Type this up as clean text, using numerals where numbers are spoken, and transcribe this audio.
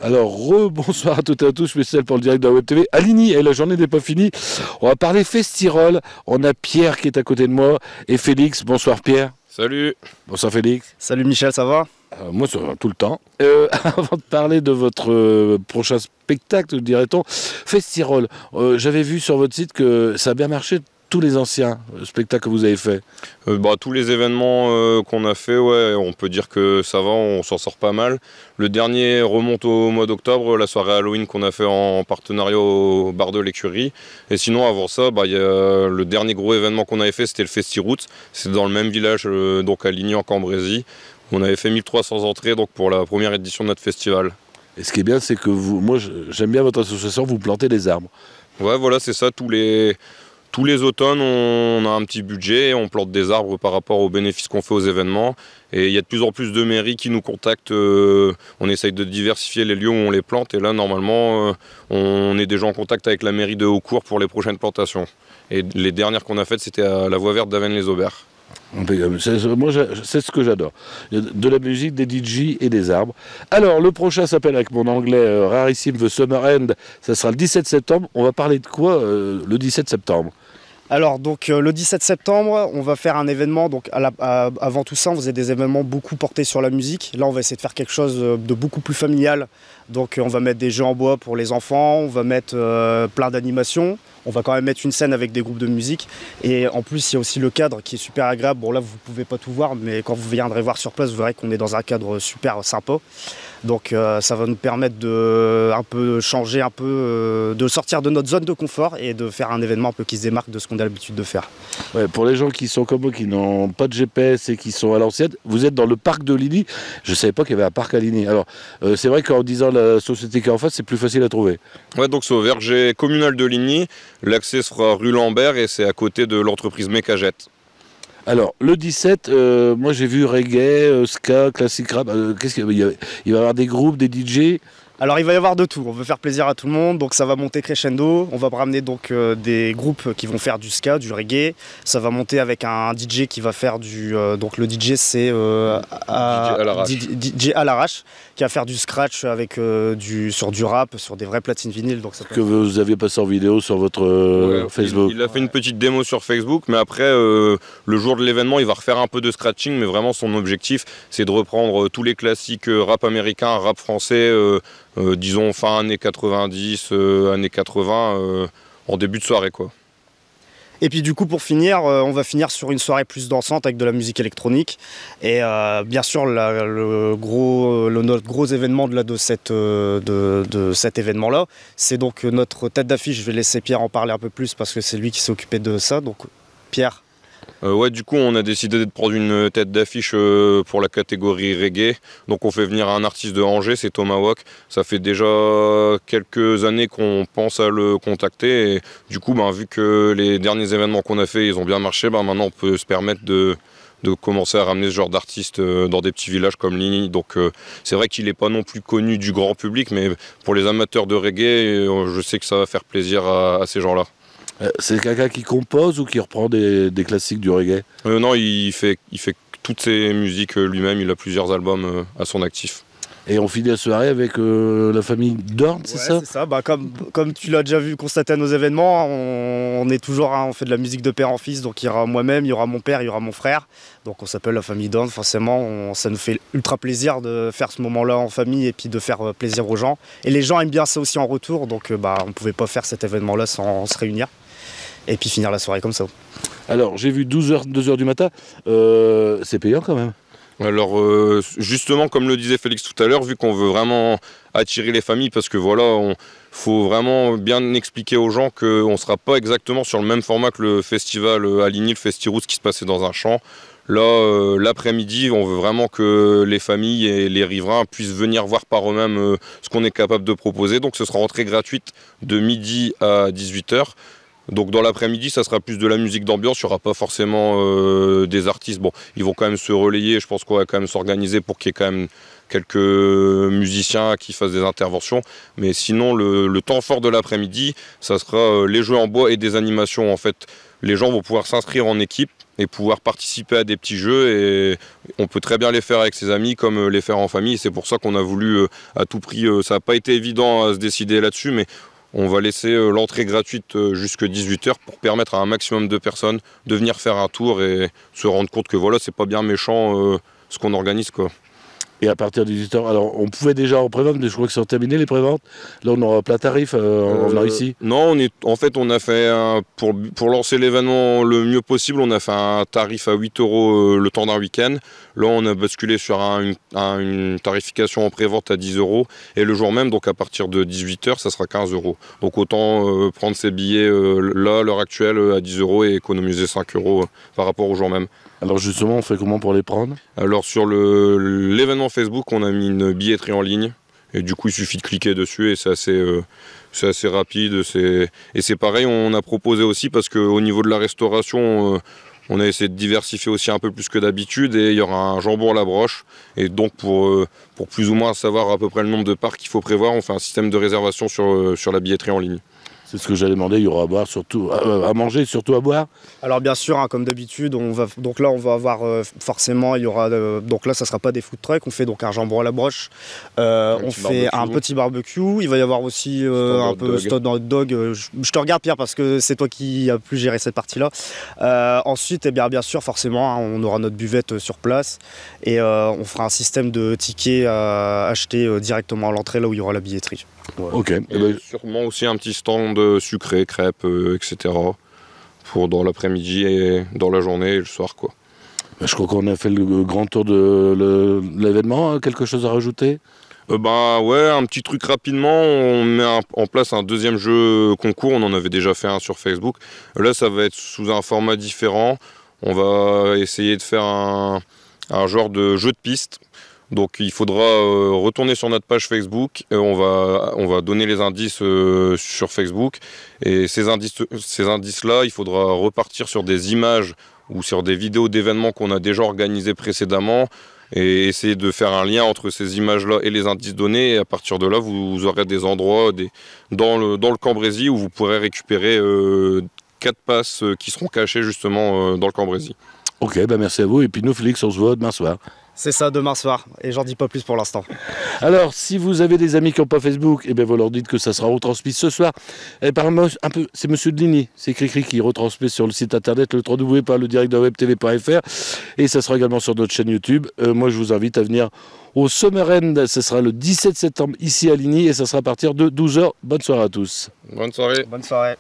Alors, bonsoir à toutes et à tous, spécial pour le direct de la Web TV. Aligny, et la journée n'est pas finie. On va parler Festirol. On a Pierre qui est à côté de moi et Félix. Bonsoir Pierre. Salut. Bonsoir Félix. Salut Michel, ça va? Moi, ça va tout le temps. Avant de parler de votre prochain spectacle, dirait-on, Festirol. J'avais vu sur votre site que ça a bien marché. Tous les anciens spectacles que vous avez faits? Tous les événements qu'on a fait, ouais, on peut dire que ça va, on s'en sort pas mal. Le dernier remonte au mois d'octobre, la soirée Halloween qu'on a fait en partenariat au bar de l'écurie. Et sinon, avant ça, y a le dernier gros événement qu'on avait fait, c'était le Festi-Roots. C'est dans le même village, donc à Ligny en Cambrésis. On avait fait 1300 entrées donc pour la première édition de notre festival. Et ce qui est bien, c'est que moi j'aime bien votre association, vous plantez des arbres. Ouais, voilà, c'est ça, tous les automnes, on a un petit budget, on plante des arbres par rapport aux bénéfices qu'on fait aux événements. Et il y a de plus en plus de mairies qui nous contactent. On essaye de diversifier les lieux où on les plante. Et là, normalement, on est déjà en contact avec la mairie de Haucourt pour les prochaines plantations. Et les dernières qu'on a faites, c'était à la voie verte d'Avesnes-les-Aubert. Moi, c'est ce que j'adore. De la musique, des DJ et des arbres. Alors, le prochain s'appelle, avec mon anglais rarissime, The Summer End. Ça sera le 17 septembre. On va parler de quoi le 17 septembre? Alors donc le 17 septembre, on va faire un événement. Donc avant tout ça, on faisait des événements beaucoup portés sur la musique. Là, on va essayer de faire quelque chose de beaucoup plus familial. Donc on va mettre des jeux en bois pour les enfants, on va mettre plein d'animations. On va quand même mettre une scène avec des groupes de musique. Et en plus, il y a aussi le cadre qui est super agréable. Bon là, vous ne pouvez pas tout voir, mais quand vous viendrez voir sur place, vous verrez qu'on est dans un cadre super sympa. Donc ça va nous permettre de un peu changer, de sortir de notre zone de confort et de faire un événement un peu qui se démarque de ce qu'on a l'habitude de faire. Ouais, pour les gens qui sont comme moi, qui n'ont pas de GPS et qui sont à l'ancienne, vous êtes dans le parc de Ligny. Je ne savais pas qu'il y avait un parc à Ligny. Alors c'est vrai qu'en disant la société qui est en face, c'est plus facile à trouver. Ouais, donc c'est au verger communal de Ligny. L'accès sera rue Lambert et c'est à côté de l'entreprise Mécagette. Alors, le 17, moi j'ai vu reggae, ska, classique rap. Il va y avoir des groupes, des DJ. Alors il va y avoir de tout, on veut faire plaisir à tout le monde, donc ça va monter crescendo, on va ramener donc des groupes qui vont faire du ska, du reggae, ça va monter avec un DJ qui va faire donc le DJ c'est DJ à l'arrache, qui va faire du scratch avec sur du rap, sur des vraies platines vinyles. Donc ça que vous aviez passé en vidéo sur votre Facebook. Il a fait une petite démo sur Facebook, mais après le jour de l'événement il va refaire un peu de scratching, mais vraiment son objectif c'est de reprendre tous les classiques rap américain, rap français, disons fin années 90, années 80, en début de soirée quoi. Et puis du coup pour finir, on va finir sur une soirée plus dansante avec de la musique électronique. Et bien sûr notre gros événement de cet événement-là, c'est donc notre tête d'affiche. Je vais laisser Pierre en parler un peu plus parce que c'est lui qui s'est occupé de ça. Donc Pierre. Ouais, du coup on a décidé de prendre une tête d'affiche pour la catégorie reggae. Donc on fait venir un artiste de Angers, c'est Tomahawk. Ça fait déjà quelques années qu'on pense à le contacter. Et du coup vu que les derniers événements qu'on a fait ils ont bien marché, maintenant on peut se permettre de commencer à ramener ce genre d'artistes dans des petits villages comme Ligny. Donc c'est vrai qu'il n'est pas non plus connu du grand public, mais pour les amateurs de reggae, je sais que ça va faire plaisir à ces gens-là. C'est quelqu'un qui compose ou qui reprend des classiques du reggae? Non, il fait toutes ses musiques lui-même, il a plusieurs albums à son actif. Et on finit la soirée avec la famille Dorn, c'est ça? C'est ça, comme tu l'as déjà vu constater à nos événements, on est toujours, on fait de la musique de père en fils, donc il y aura moi-même, il y aura mon père, il y aura mon frère. Donc on s'appelle la famille Dorn, forcément, ça nous fait ultra plaisir de faire ce moment-là en famille et puis de faire plaisir aux gens. Et les gens aiment bien ça aussi en retour, donc on ne pouvait pas faire cet événement-là sans se réunir. Et puis finir la soirée comme ça. Alors j'ai vu 2h du matin, c'est payant quand même. Alors justement comme le disait Félix tout à l'heure, vu qu'on veut vraiment attirer les familles, parce que voilà, faut vraiment bien expliquer aux gens qu'on ne sera pas exactement sur le même format que le festival à Ligny, le Festi-Roots qui se passait dans un champ. Là, l'après-midi, on veut vraiment que les familles et les riverains puissent venir voir par eux-mêmes ce qu'on est capable de proposer. Donc ce sera entrée gratuite de midi à 18h. Donc dans l'après-midi, ça sera plus de la musique d'ambiance, il n'y aura pas forcément des artistes. Bon, ils vont quand même se relayer, je pense qu'on va quand même s'organiser pour qu'il y ait quand même quelques musiciens qui fassent des interventions. Mais sinon, le temps fort de l'après-midi, ça sera les jeux en bois et des animations. En fait, les gens vont pouvoir s'inscrire en équipe et pouvoir participer à des petits jeux. Et on peut très bien les faire avec ses amis comme les faire en famille. C'est pour ça qu'on a voulu à tout prix, ça n'a pas été évident à se décider là-dessus, mais on va laisser l'entrée gratuite jusqu'à 18 h pour permettre à un maximum de personnes de venir faire un tour et se rendre compte que voilà, c'est pas bien méchant ce qu'on organise, quoi. Et à partir de 18 h, alors on pouvait déjà en prévente, mais je crois que c'est terminé les préventes. Là on aura plein tarif en venant ici. Non, on a fait pour lancer l'événement le mieux possible, on a fait un tarif à 8 € le temps d'un week-end. Là on a basculé sur une tarification en prévente à 10 € et le jour même, donc à partir de 18 h, ça sera 15 €. Donc autant prendre ses billets là à l'heure actuelle à 10 € et économiser 5 € par rapport au jour même. Alors justement, on fait comment pour les prendre? Alors sur l'événement Facebook, on a mis une billetterie en ligne. Et du coup, il suffit de cliquer dessus et c'est assez rapide. Et c'est pareil, on a proposé aussi parce qu'au niveau de la restauration, on a essayé de diversifier aussi un peu plus que d'habitude. Et il y aura un jambon à la broche. Et donc, pour plus ou moins savoir à peu près le nombre de parts qu'il faut prévoir, on fait un système de réservation sur la billetterie en ligne. C'est ce que j'allais demander, il y aura à boire, surtout à manger, surtout à boire. Alors bien sûr, comme d'habitude, donc là on va avoir forcément, il y aura donc là ça sera pas des food trucks, on fait donc un jambon à la broche, on fait un petit barbecue, il va y avoir aussi un peu stock dans le dog. Je te regarde Pierre parce que c'est toi qui as plus géré cette partie-là. Ensuite, eh bien sûr, forcément, hein, on aura notre buvette sur place et on fera un système de tickets à acheter directement à l'entrée là où il y aura la billetterie. Ouais. Ok. Et sûrement aussi un petit stand sucré, crêpes, etc. pour dans l'après-midi et dans la journée et le soir, quoi. Je crois qu'on a fait le grand tour de l'événement. Quelque chose à rajouter? Ouais, un petit truc rapidement. On met en place un deuxième jeu concours. On en avait déjà fait un sur Facebook. Là, ça va être sous un format différent. On va essayer de faire un genre de jeu de piste. Donc il faudra retourner sur notre page Facebook, on va donner les indices sur Facebook et ces indices-là, il faudra repartir sur des images ou sur des vidéos d'événements qu'on a déjà organisés précédemment et essayer de faire un lien entre ces images-là et les indices donnés et à partir de là, vous aurez des endroits dans le Cambrésis où vous pourrez récupérer 4 passes qui seront cachées justement dans le Cambrésis. Ok, merci à vous et puis nous Félix, on se voit demain soir. C'est ça, demain soir, et j'en dis pas plus pour l'instant. Alors, si vous avez des amis qui n'ont pas Facebook, eh bien, vous leur dites que ça sera retransmis ce soir. Et c'est Monsieur Deligny, c'est Cricri qui retransmet sur le site internet le www.ledirectdewebtv.fr et ça sera également sur notre chaîne YouTube. Moi, je vous invite à venir au Summer End, ce sera le 17 septembre ici à Ligny et ça sera à partir de 12 h. Bonne soirée à tous. Bonne soirée. Bonne soirée.